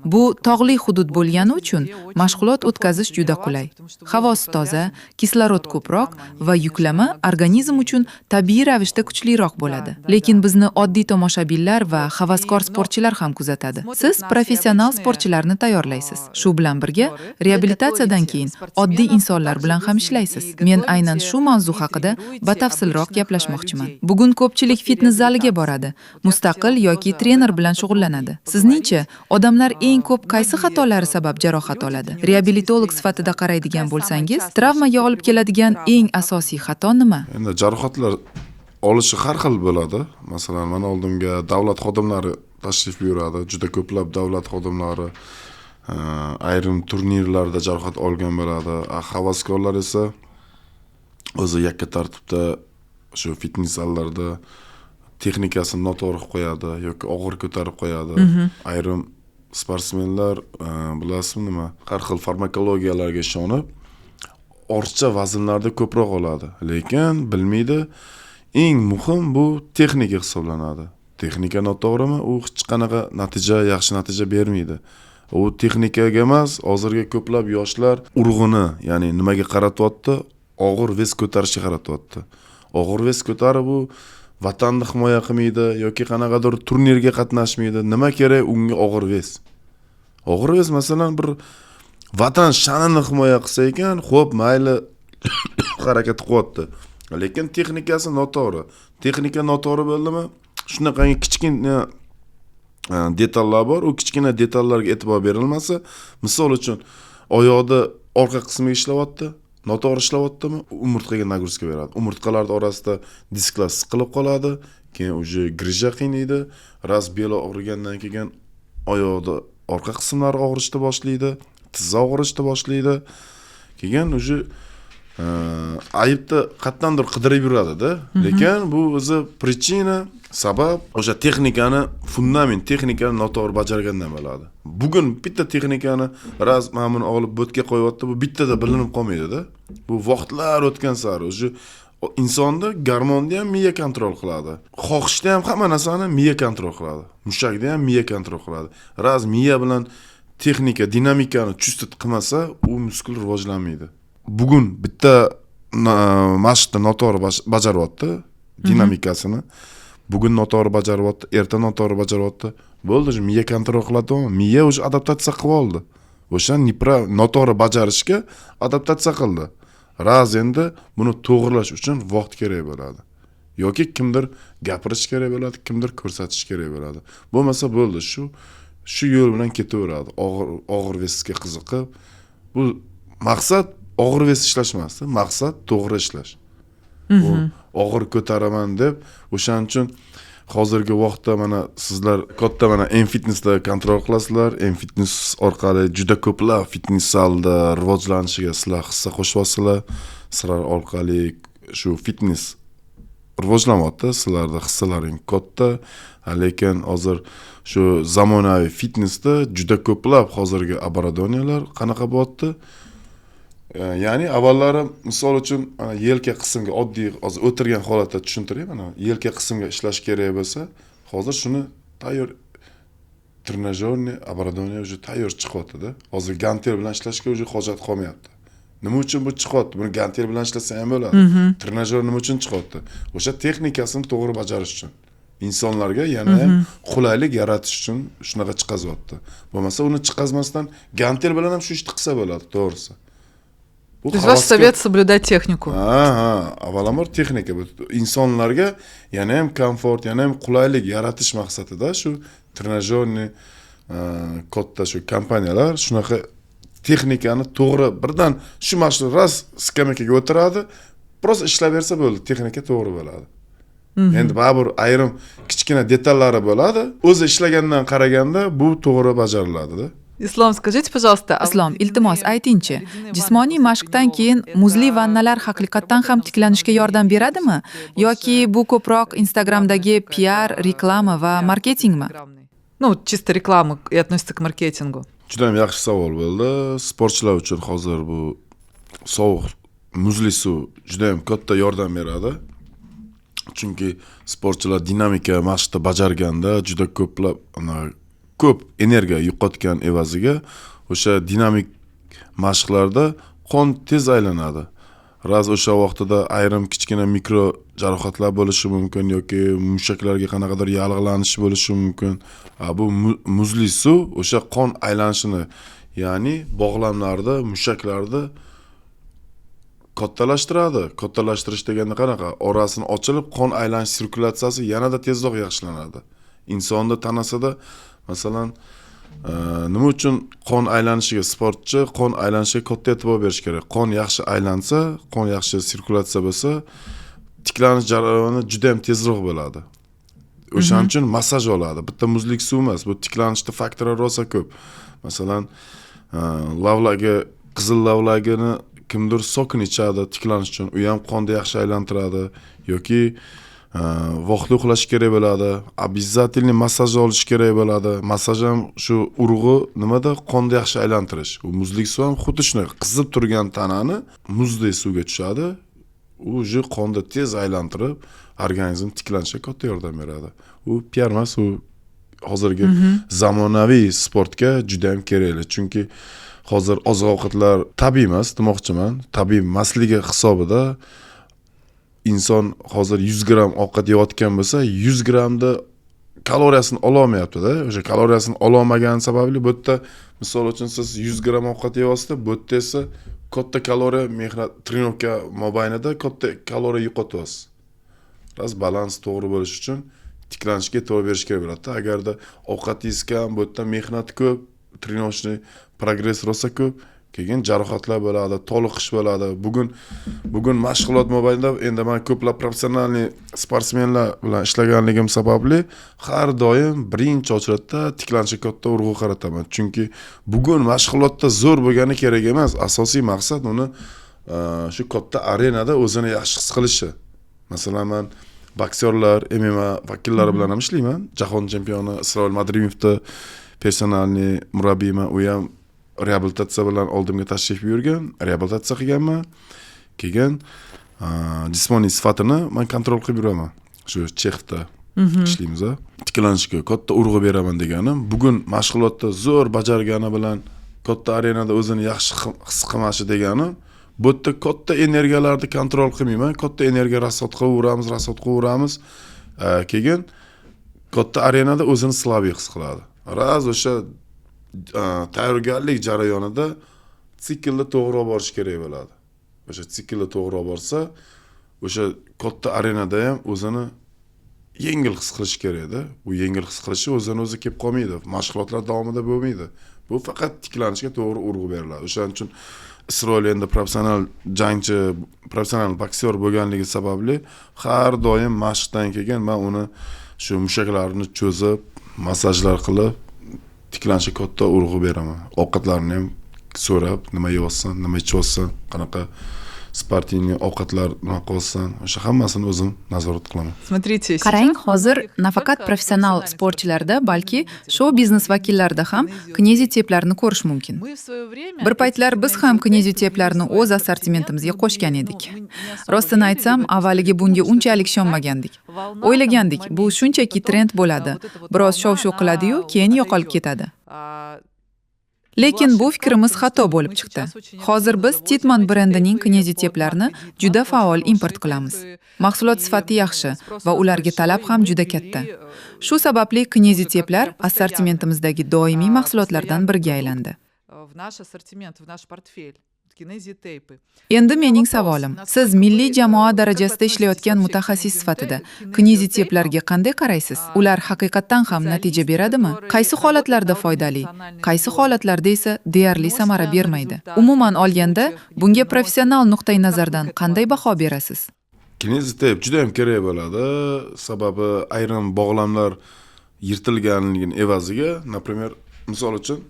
Bu tog'li hudud bo'lgani uchun mashg'ulot o'tkazish juda qulay. Havosi toza, kislorod ko'proq va yuklama organizm uchun tabiiy ravishda kuchliroq bo'ladi. Lekin bizni oddiy tomoshabinlar va havaskor sportchilar ham kuzatadi. Siz professional sportchilarni tayyorlaysiz. Shu bilan birga reabilitatsiyadan keyin oddiy insonlar bilan ham ishlaysiz. Men aynan shu mavzu haqida batafsilroq gaplashmoqchiman. Bugun ko'pchilik fitness zaliga boradi, mustaqil yoki trener bilan shug'ullanadi. Sizningcha, odamlar eng ko'p qaysi xatolari sabab jarohat oladi? Reabilitolog sifatida qaraydigan bo'lsangiz, travmaga olib keladigan eng asosiy xato nima? Endi jarohatlar olishi har xil bo'ladi. Masalan, mana oldimga davlat xodimlari tashrif buyuradi. Juda ko'plab davlat xodimlari ayrim turnirlarda jarohat olgan bo'ladi. Havaskorlar esa o'zi yakka tartibda shu fitness zallarda texnikasini noto'g'ri qo'yadi yoki og'ir ko'tarib qo'yadi. Ayrim sportsmenlar bilasizmi nima? Har xil farmakologiyalarga ishonib, ortiqcha vaznlarda ko'proq oladi. Lekin bilmaydi, eng muhim bu texnika hisoblanadi. Texnika noto'g'rimi, u hech qanaqa yaxshi natija bermaydi. U texnikaga emas, hozirgi ko'plab yoshlar urg'uni, ya'ni nimaga qaratyapti? Og'ir ves ko'tarishga qaratyapti. Og'ir ves ko'tarib u vatanni himoya qilmaydi yoki qanaqadir turnirga qatnashmaydi. Nima kerak unga og'ir ves? Og'ir ves masalan bir vatan sha'nini himoya qilsa ekan, xo'p, mayli harakat qilyapti. Lekin texnikasi noto'g'ri. Texnika noto'g'ri bo'ldimi? Shunaqangi kichkina detallar bor. U kichkina detallarga e'tibor berilmasa, misol uchun oyoqda orqa qismiga ishlayapti. Noto'g'ri ishlayaptimi? Umurtqaga nagruska beradi. Umurtqalar orasida disklar siqilib qoladi, keyin uje grija qiynaydi. Ras beli og'rigandan keyin oyoqda orqa qismlari og'rishni boshlaydi, tizza og'rishni boshlaydi. Keyin uje aybni qatdandir qidirib yuradi-da. Lekin bu o'zi prичина, sabab o'sha texnikani noto'g'ri bajargandan bo'ladi. Bugun bitta texnikani raz mana buni olib bo'tga qo'yapti, bu bittada bilinib qolmaydi-da. Bu vaqtlar o'tgan sari o'sha insonda gormonni ham miya kontrol qiladi. Xohishda ham hamma narsani miya kontrol qiladi. Mushakda ham miya kontrol qiladi. Raz miya bilan texnika dinamikani chustit qilmasa u muskul rivojlanmaydi. Bugun bitta mashqni noto'g'ri bajaryapti, dinamikasini. Bugun noto'g'ri bajaryapti, erta noto'g'ri bajaryapti. Bo'ldi, miya kontrol qiladi, miya o'zi adaptatsiya qilib oldi. O'sha noto'g'ri bajarishga adaptatsiya qildi. Raz endi buni to'g'rilash uchun vaqt kerak bo'ladi. Yoki kimdir gapirish kerak bo'ladi, kimdir ko'rsatish kerak bo'ladi. Bo'lmasa bo'ldi, shu yo'l bilan ketaveradi. Og'ir vesga qiziqib, bu maqsad og'ir ves ishlash emas, maqsad to'g'ri ishlash. Bu og'ir ko'taraman deb, o'shaning uchun hozirgi vaqtda mana sizlar katta mana M-Fitnessda kontrol qilasizlar. M-Fitness orqali juda ko'plab fitness zalda rivojlanishiga sizlar hissa qo'shyapsizlar. Sizlar orqali shu fitness rivojlanyapti, sizlarda hissalaring katta. Lekin hozir shu zamonaviy fitnessda juda ko'plab hozirgi оборудованиялар qanaqa bo'lyapti? Ya'ni avvallari misol uchun yelka qismga oddiy hozir o'tirgan holatda tushuntiray, mana yelka qismga ishlash kerak bo'lsa, hozir shuni tayyor trenajyorniy оборудование уже tayyor chiqyapti-da. Hozir gantel bilan ishlashga уже hojat qolmayapti. Nima uchun bu chiqyapti? Buni gantel bilan ishlasa ham bo'ladi. Trenajyor nima uchun chiqyapti? O'sha texnikasini to'g'ri bajarish uchun. insonlarga yana ham qulaylik yaratish uchun shunaqa chiqazyapti. Bo'lmasa uni chiqazmasdan gantel bilan ham shu ishni qilsa bo'ladi, to'g'risi. То есть ваш совет соблюдать технику. Avvalambor texnika bu insonlarga yana ham komfort, yana ham qulaylik yaratish maqsadida shu trenajyorniy katta shu kompaniyalar shunaqa texnikani to'g'ri birdan shu mashina ras skameykaga o'tiradi, biroz ishlab bersa bo'ldi, texnika to'g'ri bo'ladi. Endi baribir ayrim kichkina detallari bo'ladi, o'zi ishlagandan qaraganda bu to'g'ri bajariladi-da. Islom, скажите, пожалуйста. Islom, iltimos aytingchi, jismoniy mashqdan keyin muzli vannalar haqiqatan ham tiklanishga yordam beradimi yoki bu ko'proq Instagramdagi PR, reklama va marketingmi? Ну, чисто реклама и относится к маркетингу. Juda ham yaxshi savol bo'ldi. Sportchilar uchun hozir bu sovuq muzli suv juda ham katta yordam beradi. Chunki sportchilar dinamika mashqda bajarganda juda ko'p energiya yo'qotgan evaziga o'sha dinamik mashqlarda qon tez aylanadi. Raz o'sha vaqtida ayrim kichkina mikro jarohatlar bo'lishi mumkin yoki mushaklarga qanaqadir yallig'lanish bo'lishi mumkin. Bu muzli suv o'sha qon aylanishini, ya'ni bog'lamlarda, mushaklarda kattalashtiradi. Kattalashtirish deganda qanaqa? Orasini ochilib, qon aylanish sirkulyatsiyasi yanada tezroq yaxshilanadi. Insonda tanasida masalan nima uchun qon aylanishiga sportchi qon aylanishiga katta e'tibor berish kerak? Qon yaxshi aylansa, qon yaxshi sirkulyatsiya bo'lsa, tiklanish jarayoni juda ham tezroq bo'ladi. O'shaning uchun massaj oladi. Bitta muzlik suv emas, bu tiklanishda faktorlar rosa ko'p. Masalan, lavlagi, qizil lavlagini kimdir sokin ichadi tiklanish uchun, u ham qonni yaxshi aylantiradi yoki vaqtli uxlash kerak bo'ladi, обязательно massaj olish kerak bo'ladi. Massaj ham shu urug'i nimada qonni yaxshi aylantirish. U muzlik suv ham xuddi shunday qizib turgan tanani muzdek suvga tushadi. U o'zi qonni tez aylantirib, organizm tiklanishiga katta yordam beradi. U PR emas, u hozirgi zamonaviy sportga juda ham kerakli. Chunki hozir oziq-ovqatlar tabiiy emas, demoqchiman. Tabiiy emasligi hisobida inson hozir 100 gram ovqat yeyotgan bo'lsa, 100 gramda kaloriyasini ola olmayapti-da. O'sha kaloriyasini ola olmagan sababli bu yerda misol uchun siz 100 gram ovqat yeyapsiz, bu yerda esa katta kaloriya mehnat trenovka mobaynida katta kaloriya yo'qotyapsiz. Ras balans to'g'ri bo'lish uchun tiklanishga e'tibor berish kerak bo'ladi. Agarda ovqat yeyishgan, bu yerda mehnat ko'p, trenovchniy progress rosa ko'p, keyin jarohatlar bo'ladi, toliqish bo'ladi. Bugun mashg'ulot mobaynida endi men ko'plab professionalniy sportsmenlar bilan ishlaganligim sababli har doim birinchi ochratda tiklanishga katta urg'u qarataman. Chunki bugun mashg'ulotda zo'r bo'lgani kerak emas, asosiy maqsad uni shu katta arenada o'zini yaxshi his qilishi. Masalan, men boksyorlar, MMA vakillari bilan ham ishlayman. Jahon chempioni Isroil Madrimovda personalniy murabbiyman, u ham reabilitatsiya bilan oldimga tashrif buyurgan, reabilitatsiya qilganman. Keyin jismoniy sifatini men kontrol qilib yuraman. Shu Chexda ishlaymiz. Tiklanishga katta urg'u beraman deganim, bugun mashg'ulotda zo'r bajargani bilan katta arenada o'zini yaxshi his qilmashi deganim, bu yerda katta energiyalarni kontrol qilmayman, katta energiya rasod qilaveramiz. Keyin katta arenada o'zini slabiy his qiladi. Raz o'sha tayyorgarlik jarayonida siklni to'g'ri olib borish kerak bo'ladi. O'sha siklni to'g'ri olib borsa, o'sha katta arenada ham o'zini yengil his qilish kerak-da. Bu yengil his qilishi o'zini o'zi kelib qolmaydi. Mashg'ulotlar davomida bo'lmaydi. Bu faqat tiklanishga to'g'ri urg'u beriladi. O'shaning uchun Isroil endi professional jangchi, professional boksyor bo'lganligi sababli har doim mashqdan keyin men uni shu mushaklarini cho'zib, massajlar qilib tiklanishga katta urg'u beraman. Ovqatlarni ham so'rab, nima yeyapsan, nima ichyapsan, qanaqa sportiniy ovqatlar nima qilyapsan, o'sha hammasini o'zim nazorat qilaman. Смотрите, Qarang, hozir nafaqat professional sportchilarda, balki shou biznes vakillarida ham kineziteplarni ko'rish mumkin. Bir paytlar biz ham kineziteplarni o'z assortimentimizga qo'shgan edik. Rostini aytsam, avvaliga bunga unchalik ishonmagandik. O'ylagandik, bu shunchaki trend bo'ladi, biroz shov-shuv qiladi-yu, keyin yo'qolib ketadi. Lekin bu fikrimiz xato bo'lib chiqdi. Hozir biz Titman brendining kineziteplarni juda faol import qilamiz. Mahsulot sifati yaxshi va ularga talab ham juda katta. Shu sababli kineziteplar assortimentimizdagi doimiy mahsulotlardan biriga aylandi. Endi mening savolim, siz milliy jamoa darajasida ishlayotgan mutaxassis sifatida kineziteplarga qanday qaraysiz? Ular haqiqatan ham natija beradimi? Qaysi holatlarda foydali, qaysi holatlarda esa deyarli samara bermaydi? Umuman olganda, bunga professional nuqtai nazardan qanday baho berasiz? Kinezitep juda ham kerak bo'ladi, sababi ayrim bog'lamlar yirtilganligining evaziga, например, misol uchun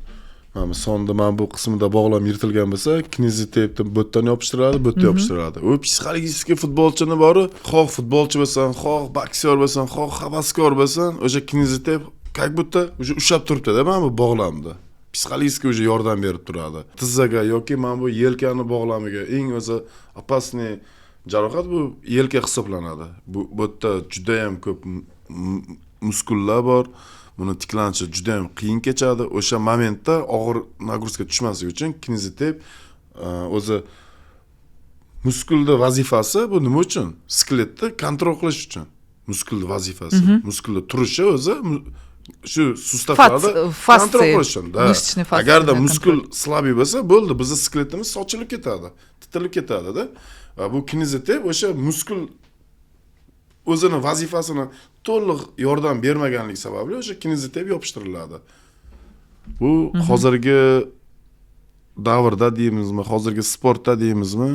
sonda bu qismida bog'lam yirtilgan bo'lsa, kinezitepni bo'tdan yopishtiradi, yopishtiradi. U psixologik futbolchini bori, xoh futbolchi bo'lsan, xoh boksyor bo'lsan, xoh havaskor bo'lsan, o'sha kinezitep как будто o'sha ushlab turibdi-da, mana bu bog'lamda. Psixologik o'sha yordam berib turadi. Tizzaga yoki mana bu yelkani bog'lamiga eng o'zi opasniy jarohat bu yelka hisoblanadi. Bu yerda juda ham ko'p muskullar bor. Buni tiklanishi juda ham qiyin kechadi. O'sha momentda og'ir nagruska tushmasligi uchun kinezitep o'zi muskulda vazifasi bu nima uchun? Skeletni kontrol qilish uchun. Muskulda vazifasi, muskulda turishi o'zi shu sustavlarda kontrol qilish uchun. Agarda muskul slabiy bo'lsa, bo'ldi, bizning skeletimiz sochilib ketadi, titilib ketadi-da. Va bu kinezitep o'sha muskul o'zini vazifasini to'liq yordam bermaganligi sababli o'sha kinezitep yopishtiriladi. Bu hozirgi davrda deymizmi, hozirgi sportda deymizmi,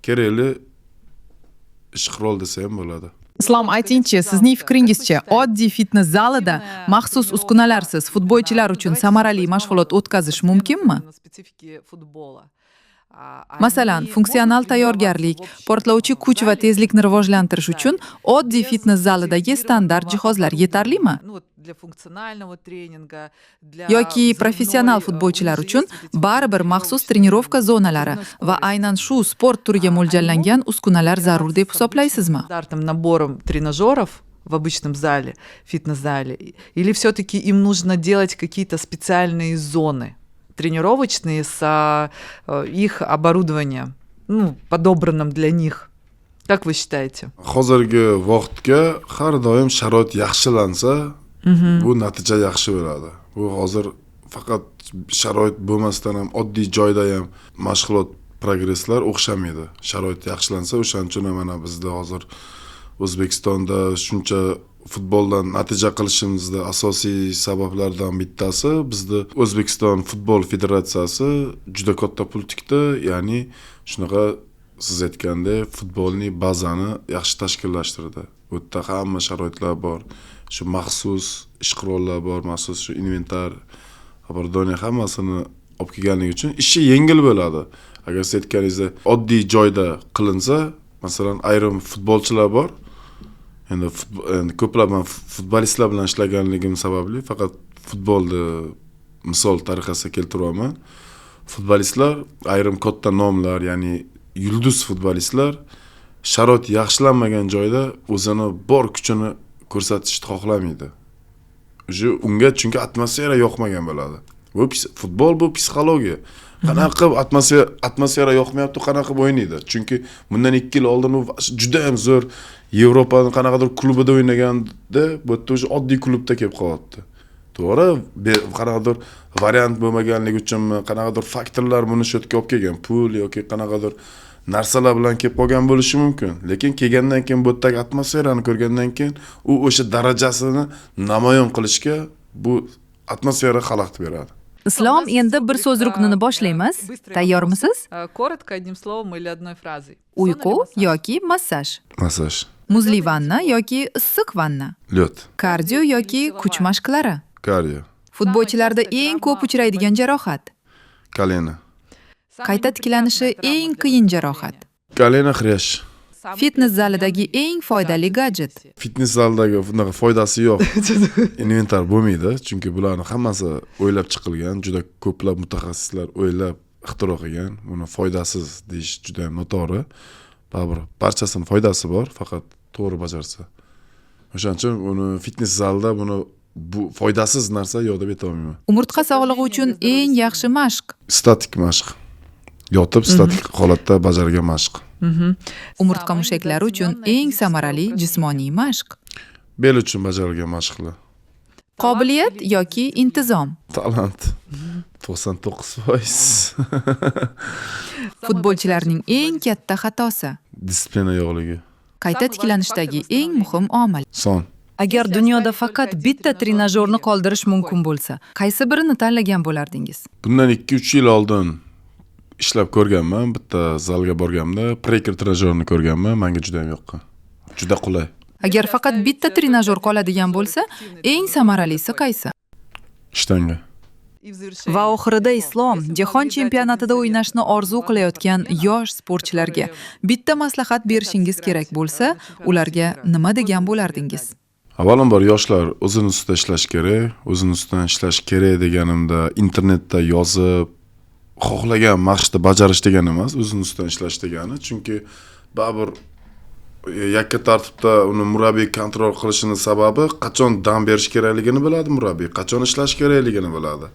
kerakli ish qurol desa ham bo'ladi. Islom, aytingchi, sizning fikringizcha, oddiy fitnes zalida maxsus uskunalarsiz futbolchilar uchun samarali mashg'ulot o'tkazish mumkinmi? Masalan, funksional tayyorgarlik, portlovchi kuch va tezlikni rivojlantirish uchun oddiy fitnes zalidagi standart jihozlar yetarlimi? Yoki professional futbolchilar uchun baribir maxsus trenirovka zonalari va aynan shu sport turiga mo'ljallangan uskunalar zarur deb hisoblaysizmi? Набором тренажеров в обычном зале, фитнес-зале, или все-таки им нужно делать какие-то специальные зоны тренировочные с их оборудованием, подобранным для них. Как вы считаете? Hozirgi vaqtga har doim sharoit yaxshilansa, bu natija yaxshi bo'ladi. Bu hozir faqat sharoit bo'lmasdan ham oddiy joyda ham mashg'ulot progresslar o'xshamaydi. Sharoit yaxshilansa, o'shaning uchun mana bizda hozir O'zbekistonda shuncha futboldan natija qilishimizda asosiy sabablardan bittasi bizda O'zbekiston futbol federatsiyasi juda katta pul tikdi, ya'ni shunaqa siz aytgandek futbolni bazani yaxshi tashkillashtirdi. Bu yerda hamma sharoitlar bor. Shu maxsus ish qurollar bor, maxsus shu inventar, оборудование hammasini olib kelganligi uchun ishi yengil bo'ladi. Agar siz aytganingizdek oddiy joyda qilinsa, masalan, ayrim futbolchilar bor. Endi ko'plab men futbolistlar bilan ishlaganligim sababli faqat futbolni misol tariqasida keltiryapman. Futbolistlar, ayrim katta nomlar, ya'ni yulduz futbolistlar sharoit yaxshilanmagan joyda o'zini bor kuchini ko'rsatishni xohlamaydi. Unga chunki atmosfera yoqmagan bo'ladi. Bu futbol, bu psixologiya. Qanaqa qilib atmosfera yoqmayapti, qanaqa qilib o'ynaydi? Chunki bundan 2 yil oldin u juda ham zo'r Yevropaning qanaqadir klubida o'ynaganda, bu yerda o'sha oddiy klubda kelib qolyapti. To'g'ri, qanaqadir variant bo'lmaganligi uchunmi, qanaqadir faktorlar buni shu yerga olib kelgan, pul yoki qanaqadir narsalar bilan kelib qolgan bo'lishi mumkin. Lekin kelgandan keyin bu yerdagi atmosferani ko'rgandan keyin u o'sha darajasini namoyon qilishga bu atmosfera xalaqit beradi. Islom, endi bir so'z ruknini boshlaymiz. Tayyormisiz? Коротко, одним словом или одной фразой. Uyqu yoki massaj, Massaj, muzli vanna yoki issiq vanna, lyot, kardio yoki kuch mashqlari, kardio, futbolchilarda eng ko'p uchraydigan jarohat, kolena, qayta tiklanishi eng qiyin jarohat, kolena xresh. fitnes zalidagi eng foydali gadjet, Fitness zaldagi bunaqa foydasi yo'q. Inventar bo'lmaydi, chunki bularning hammasi o'ylab chiqilgan, juda ko'plab mutaxassislar o'ylab ixtiro qilgan. Buni foydasiz deyish juda ham noto'g'ri. Baribir barchasining foydasi bor, faqat to'g'ri bajarsa. O'shaning uchun uni fitness zalda buni bu foydasiz narsa yo'q deb aytolmayman. umurtqa sog'lig'i uchun eng yaxshi mashq, Statik mashq. Yotib statik holatda bajargan mashq. umurtqa mushaklari uchun eng samarali jismoniy mashq, Bel uchun bajarilgan mashqlar. qobiliyat yoki intizom, Talant. 99%. futbolchilarning eng katta xatosi, Disiplina yo'qligi. qayta tiklanishdagi eng muhim omil. Son. Agar dunyoda faqat bitta trenajyorni qoldirish mumkin bo'lsa, qaysi birini tanlagan bo'lardingiz? Bundan 2-3 yil oldin ishlab ko'rganman, bitta zalga borganimda Preker trenajyorni ko'rganman, menga juda ham yoqqan. Juda qulay. Agar faqat bitta trenajyor qoladigan bo'lsa, eng samaralisi qaysi? Ishtanga. Va oxirida Islom Jahon chempionatida o'ynashni orzu qilayotgan yosh sportchilarga bitta maslahat berishingiz kerak bo'lsa, ularga nima degan bo'lardingiz? Avvalambor yoshlar o'zini ustida ishlash kerak, o'zini ustidan ishlash kerak deganimda internetda yozib xohlagan mashqni bajarish degani emas, o'zini ustidan ishlash degani. Chunki baribir yakka tartibda uni murabbiy kontrol qilishini sababi qachon dam berish kerakligini biladi murabbiy, qachon ishlash kerakligini biladi.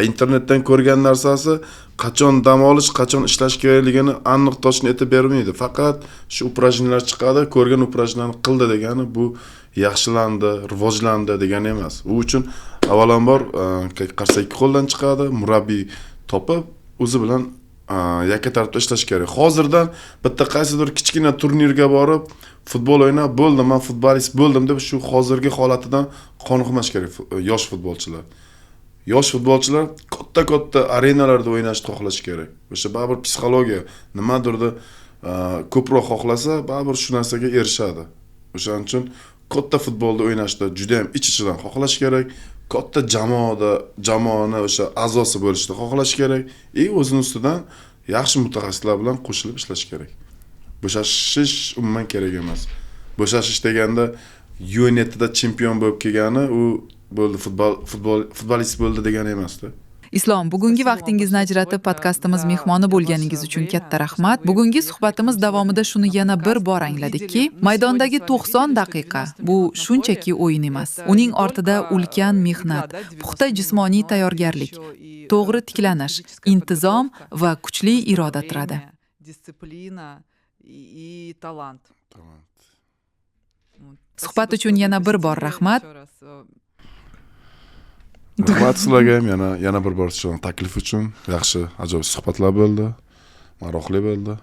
Internetdan ko'rgan narsasi qachon dam olish, qachon ishlash kerakligini aniq toshni aytib bermaydi. Faqat shu upражнениялар chiqadi, ko'rgan upражненияларni qildi degani bu yaxshilandi, rivojlandi degani emas. U uchun avvalambor qarsa ikki qo'ldan chiqadi, murabbiy topib o'zi bilan yakka tartibda ishlash kerak. Hozirdan bitta qaysidir kichkina turnirga borib, futbol o'ynab, bo'ldim, men futbolist bo'ldim deb shu hozirgi holatidan qoniqmash kerak yosh futbolchilar. Yosh futbolchilar katta arenalarda o'ynashni xohlash kerak. O'sha baribir psixologiya nimadirda ko'proq xohlasa, baribir shu narsaga erishadi. O'shaning uchun katta futbolda o'ynashda juda ham ich-ichidan xohlash kerak. Katta jamoani o'sha a'zosi bo'lishni xohlash kerak. O'zini ustidan yaxshi mutaxassislar bilan qo'shilib ishlash kerak. Bo'shashish umuman kerak emas. Bo'shashish deganda Unitedda chempion bo'lib kelgani, u bo'ldi futbolist bo'ldi degani emasda. Islom, bugungi vaqtingizni ajratib podkastimiz mehmoni bo'lganingiz uchun katta rahmat. Bugungi suhbatimiz davomida shuni yana bir bor angladikki, maydondagi 90 daqiqa bu shunchaki o'yin emas. Uning ortida ulkan mehnat, puxta jismoniy tayyorgarlik, to'g'ri tiklanish, intizom va kuchli iroda turadi. Disiplina и талант. Suhbat uchun yana bir bor rahmat. Rahmat sizlarga ham yana bir bor taklif uchun. Yaxshi, ajoyib suhbatlar bo'ldi. Maroqli bo'ldi.